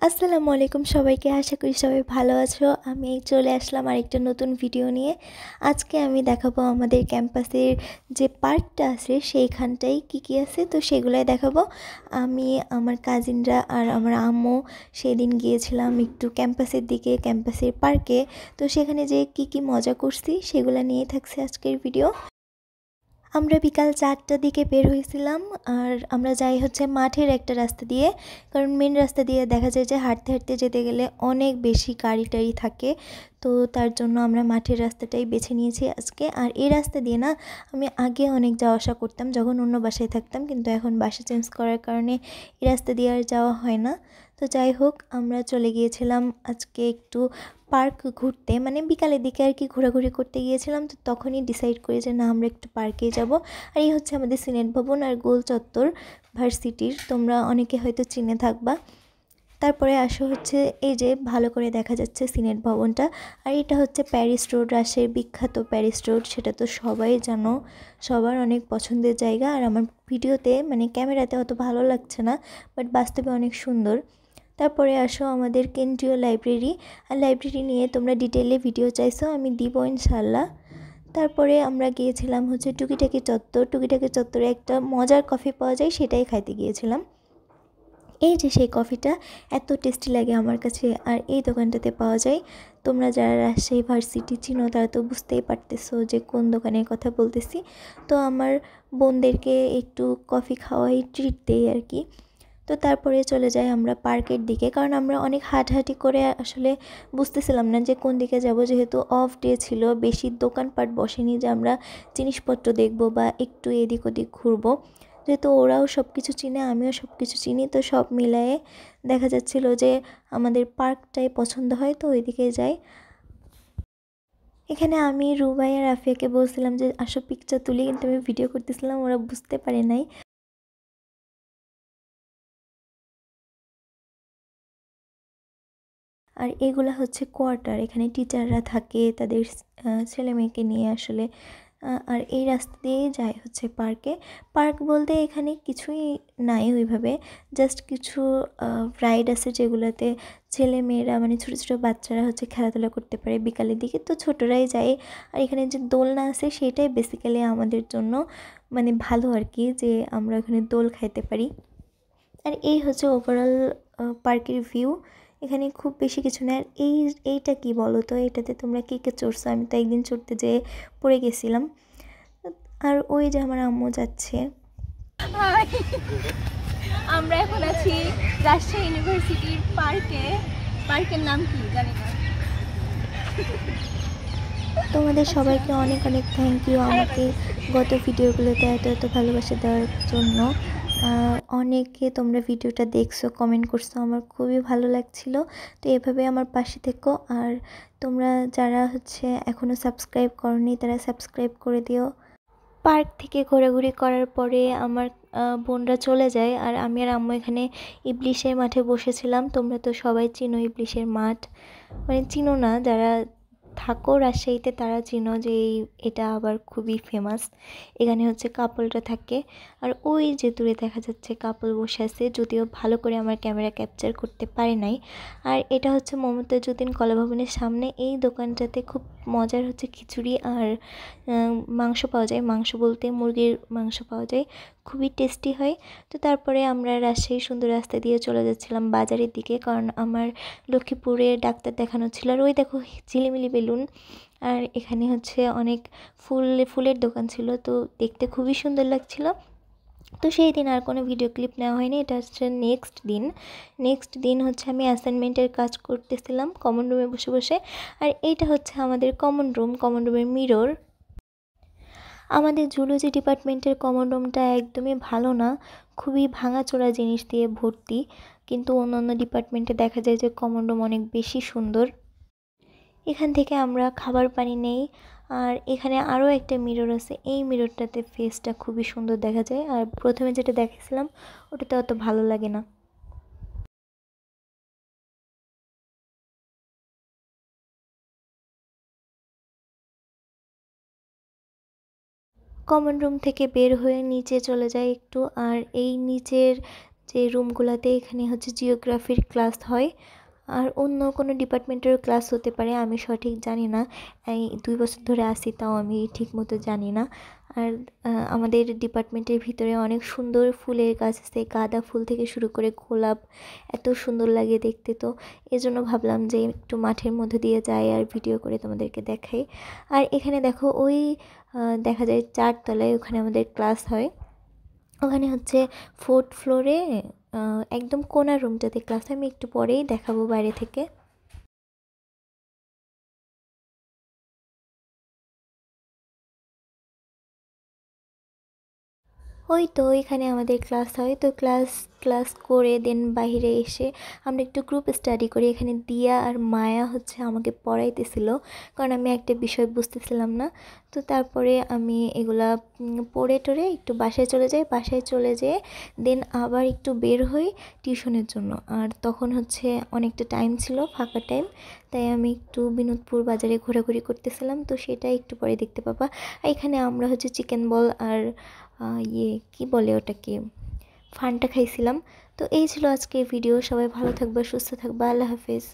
আসসালামু আলাইকুম সবাইকে। আশা করি সবাই ভালো আছো। আমি চলে আসলাম আরেকটা নতুন ভিডিও নিয়ে। আজকে আমি দেখাবো আমাদের ক্যাম্পাসের যে পার্কটা আছে সেইখানটায় কি আছে, তো সেগুলাই দেখাবো। আমি, আমার কাজিনরা আর আমার আম্মু সেদিন গিয়েছিলাম একটু ক্যাম্পাসের দিকে, ক্যাম্পাসের পার্কে। তো সেখানে যে কি মজা করছি সেগুলো নিয়ে থাকছে আজকের ভিডিও। আমরা বিকাল 4টার দিকে বের হয়েছিলাম আর আমরা যাই হচ্ছে মাঠের একটা রাস্তা দিয়ে, কারণ মেন রাস্তা দিয়ে দেখা যায় যে হাঁটতে হাঁটতে যেতে গেলে অনেক বেশি গাড়ি টাড়ি থাকে। তো তার জন্য আমরা মাঠের রাস্তাটাই বেছে নিয়েছি আজকে। আর এই রাস্তা দিয়ে না আমি আগে অনেক যাওয়া আসা করতাম যখন অন্য বাসায় থাকতাম, কিন্তু এখন বাসা চেঞ্জ করার কারণে এই রাস্তা দিয়ে আর যাওয়া হয় না। তো যাই হোক, আমরা চলে গিয়েছিলাম আজকে একটু পার্ক ঘুরতে, মানে বিকালের দিকে আর কি ঘোরাঘুরি করতে গিয়েছিলাম। তো তখনই ডিসাইড করি যে না, আমরা একটু পার্কে যাব। আর এই হচ্ছে আমাদের সিনেট ভবন আর গোল চত্বর ভার্সিটির, তোমরা অনেকে হয়তো চিনে থাকবা। তারপরে আসো হচ্ছে এই যে ভালো করে দেখা যাচ্ছে সিনেট ভবনটা। আর এটা হচ্ছে প্যারিস রোড, রাজশাহীর বিখ্যাত প্যারিস রোড, সেটা তো সবাই জানো, সবার অনেক পছন্দের জায়গা। আর আমার ভিডিওতে মানে ক্যামেরাতে অত ভালো লাগছে না, বাট বাস্তবে অনেক সুন্দর। তারপরে আসো আমাদের কেন্দ্রীয় লাইব্রেরি। আর লাইব্রেরি নিয়ে তোমরা ডিটেলে ভিডিও চাইছো, আমি দিব ইনশাল্লাহ। তারপরে আমরা গিয়েছিলাম হচ্ছে টুকিটাকি চত্বর। টুকিটাকি চত্বরে একটা মজার কফি পাওয়া যায়, সেটাই খাইতে গিয়েছিলাম। এই যে সেই কফিটা এত টেস্টি লাগে আমার কাছে, আর এই দোকানটাতে পাওয়া যায়। তোমরা যারা রাজশাহী ভার্সিটি চিনো তারা তো বুঝতেই পারতেছো যে কোন দোকানের কথা বলতেছি। তো আমার বোনদেরকে একটু কফি খাওয়াই ট্রিট দেই আর কি। তো তারপরে চলে যাই আমরা পার্কের দিকে, কারণ আমরা অনেক হাঁটাহাঁটি করে আসলে বুঝতেছিলাম না যে কোন দিকে যাব, যেহেতু অফ ডে ছিল, বেশি দোকানপাট বসেনি যে আমরা জিনিসপত্র দেখব বা একটু এদিক ওদিক ঘুরবো। যেহেতু ওরাও সব কিছু চিনে, আমিও সব কিছু চিনি, তো সব মিলায়ে দেখা যাচ্ছিল যে আমাদের পার্কটাই পছন্দ হয়, তো ওইদিকে যাই। এখানে আমি রুবাই আর রাফিয়াকে বলছিলাম যে আসো পিকচার তুলি, কিন্তু আমি ভিডিও করতেছিলাম, ওরা বুঝতে পারে নাই। আর এগুলা হচ্ছে কোয়ার্টার, এখানে টিচাররা থাকে তাদের ছেলে মেয়েকে নিয়ে আসলে। আর এই রাস্তা দিয়েই যায় হচ্ছে পার্কে। পার্ক বলতে এখানে কিছুই নাই ওইভাবে, জাস্ট কিছু রাইড আছে যেগুলোতে ছেলে মেয়েরা মানে ছোটো ছোটো বাচ্চারা হচ্ছে খেলাধুলা করতে পারে বিকালের দিকে, তো ছোটরাই যায়। আর এখানে যে দোলনা আছে সেটাই বেসিক্যালি আমাদের জন্য মানে ভালো আর কি, যে আমরা এখানে দোল খাইতে পারি। আর এই হচ্ছে ওভারঅল পার্কের ভিউ। এখানে খুব বেশি কিছু না। আর এইটা কি বলো তো, এটাতে তোমরা কে চড়ছো? আমি তো একদিন চড়তে যেয়ে পড়ে গেছিলাম। আর ওই যে আমার আম্মু যাচ্ছে। আমরা এখন আছি রাজশাহী ইউনিভার্সিটির পার্কে। পার্কের নাম কি জানি না। তোমাদের সবাইকে অনেক অনেক থ্যাংক ইউ আমাকে গত ভিডিওগুলোতে এত ভালোবাসা দেওয়ার জন্য। অনেকে তোমরা ভিডিওটা দেখছো, কমেন্ট করছো, আমার খুবই ভালো লাগছিল। তো এভাবে আমার পাশে থেকো। আর তোমরা যারা হচ্ছে এখনও সাবস্ক্রাইব করনি তারা সাবস্ক্রাইব করে দিও। পার্ক থেকে ঘোরাঘুরি করার পরে আমার বোনরা চলে যায়, আর আমি আর আম্মু এখানে ইবলিশের মাঠে বসেছিলাম। তোমরা তো সবাই চিনো ইবলিশের মাঠ, মানে চিনো না যারা থাকো রাজশাহীতে তারা চিনো যে এটা আবার খুবই ফেমাস। এখানে হচ্ছে কাপলটা থাকে, আর ওই যে দূরে দেখা যাচ্ছে কাপল বসে আছে, যদিও ভালো করে আমার ক্যামেরা ক্যাপচার করতে পারে নাই। আর এটা হচ্ছে মমতাজউদ্দিন কলাভবনের সামনে। এই দোকানটাতে খুব মজার হচ্ছে খিচুড়ি আর মাংস পাওয়া যায়, মাংস বলতে মুরগির মাংস পাওয়া যায়, খুবই টেস্টি হয়। তো তারপরে আমরা রাজশাহী সুন্দর রাস্তা দিয়ে চলে যাচ্ছিলাম বাজারের দিকে, কারণ আমার লক্ষ্মীপুরে ডাক্তার দেখানো ছিল। আর ওই দেখো ঝিলিমিলি বেলুন, আর এখানে হচ্ছে অনেক ফুলের দোকান ছিল, তো দেখতে খুবই সুন্দর লাগছিল। তো সেই দিন আর কোনো ভিডিও ক্লিপ নেওয়া হয়নি। এটা হচ্ছে নেক্সট দিন হচ্ছে আমি অ্যাসাইনমেন্টের কাজ করতেছিলাম কমন রুমে বসে বসে। আর এইটা হচ্ছে আমাদের কমন রুমের মিরর। আমাদের জুলজি ডিপার্টমেন্টের কমন রুমটা একদমই ভালো না, খুবই ভাঙাচোরা জিনিস দিয়ে ভর্তি, কিন্তু অন্যান্য ডিপার্টমেন্টে দেখা যায় যে কমন রুম অনেক বেশি সুন্দর। এখান থেকে আমরা খাবার পানি নেই। আর এখানে আরও একটা মিরর আছে, এই মিররটাতে ফেসটা খুবই সুন্দর দেখা যায়, আর প্রথমে যেটা দেখেছিলাম ওটাতে অত ভালো লাগে না। কমন রুম থেকে বের হয়ে নিচে চলে যাই একটু, আর এই নিচের যে রুমগুলোতে, এখানে হচ্ছে জিওগ্রাফির ক্লাস হয়। আর অন্য কোনো ডিপার্টমেন্টেরও ক্লাস হতে পারে, আমি সঠিক জানি না। এই 2 বছর ধরে আসি, তাও আমি ঠিকমতো জানি না। আর আমাদের ডিপার্টমেন্টের ভিতরে অনেক সুন্দর ফুলের গাছ আছে, গাঁদা ফুল থেকে শুরু করে গোলাপ, এত সুন্দর লাগে দেখতে। তো এজন্য ভাবলাম যে একটু মাঠের মধ্যে দিয়ে যাই আর ভিডিও করে তোমাদেরকে দেখাই। আর এখানে দেখো ওই দেখা যায় 4 তলায়, ওখানে আমাদের ক্লাস হয়। ওখানে হচ্ছে 4th ফ্লোরে একদম কোণার রুমটাতে ক্লাস। আমি একটু পরেই দেখাবো বাইরে থেকে। ওই তো এখানে আমাদের ক্লাস হয়। তো ক্লাস ক্লাস করে দেন বাইরে এসে আমরা একটু গ্রুপ স্টাডি করি। এখানে দিয়া আর মায়া হচ্ছে আমাকে পড়াইতেছিল, কারণ আমি একটা বিষয় বুঝতেছিলাম না। তো তারপরে আমি এগুলা পড়ে টড়ে একটু বাসায় চলে যাই। বাসায় চলে যেয়ে দেন আবার একটু বের হই টিউশনের জন্য। আর তখন হচ্ছে অনেকটা টাইম ছিল, ফাঁকা টাইম, তাই আমি একটু বিনোদপুর বাজারে ঘোরাঘুরি করতেছিলাম। তো সেটা একটু পরে দেখতে পাবা। আর এখানে আমরা হচ্ছে চিকেন বল আর কি বলে ওটাকে, ফানটা খাইছিলাম। তো এই ছিল আজকের ভিডিও। সবাই ভালো থাকবা, সুস্থ থাকবা, আল্লাহ হাফেজ।